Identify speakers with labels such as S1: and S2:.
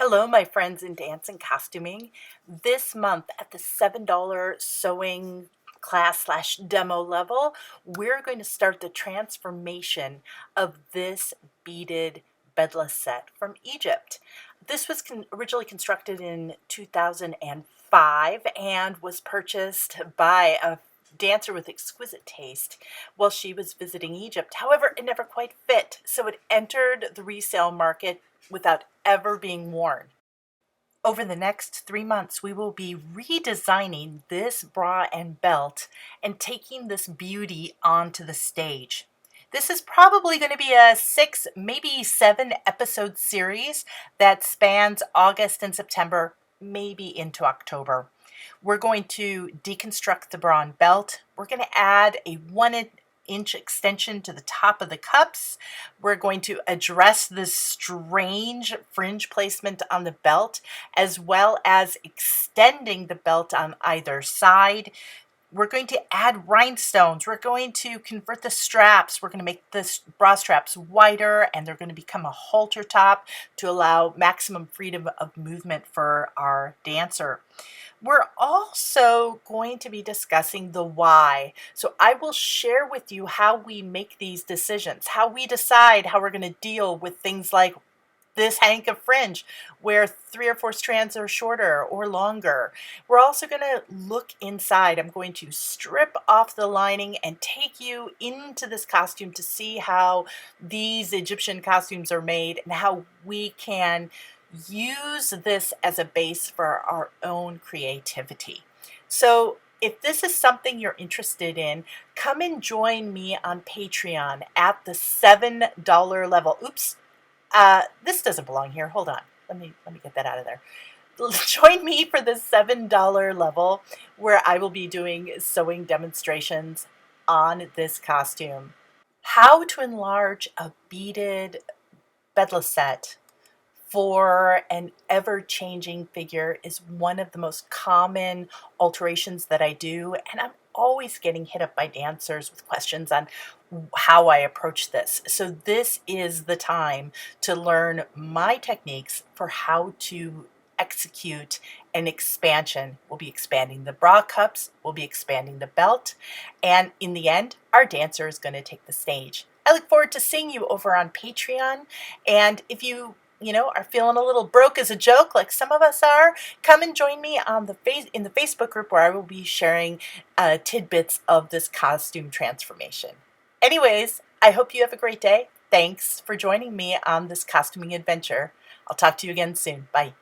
S1: Hello, my friends in dance and costuming. This month at the $7 sewing class slash demo level, we're going to start the transformation of this beaded Bedlah set from Egypt. This was originally constructed in 2005 and was purchased by a dancer with exquisite taste while she was visiting Egypt. However, it never quite fit, so it entered the resale market without ever being worn. Over the next 3 months, we will be redesigning this bra and belt and taking this beauty onto the stage. This is probably going to be a 6, maybe 7 episode series that spans August and September, maybe into October. We're going to deconstruct the bra and belt. We're going to add a 1-inch extension to the top of the cups. We're going to address this strange fringe placement on the belt, as well as extending the belt on either side. We're going to add rhinestones. We're going to convert the straps. We're going to make the bra straps wider, and they're going to become a halter top to allow maximum freedom of movement for our dancer. We're also going to be discussing the why. So I will share with you how we make these decisions, how we decide how we're going to deal with things like this hank of fringe where 3 or 4 strands are shorter or longer. We're also going to look inside. I'm going to strip off the lining and take you into this costume to see how these Egyptian costumes are made and how we can use this as a base for our own creativity. So if this is something you're interested in, come and join me on Patreon at the $7 level. Oops, this doesn't belong here. Hold on. Let me get that out of there. Join me for the $7 level where I will be doing sewing demonstrations on this costume. How to enlarge a beaded Bedlah set for an ever-changing figure is one of the most common alterations that I do, and I'm always getting hit up by dancers with questions on how I approach this. So this is the time to learn my techniques for how to execute an expansion. We'll be expanding the bra cups, we'll be expanding the belt, and in the end, our dancer is going to take the stage. I look forward to seeing you over on Patreon, and if you are feeling a little broke as a joke, like some of us are, come and join me on in the Facebook group where I will be sharing tidbits of this costume transformation. Anyways, I hope you have a great day. Thanks for joining me on this costuming adventure. I'll talk to you again soon. Bye.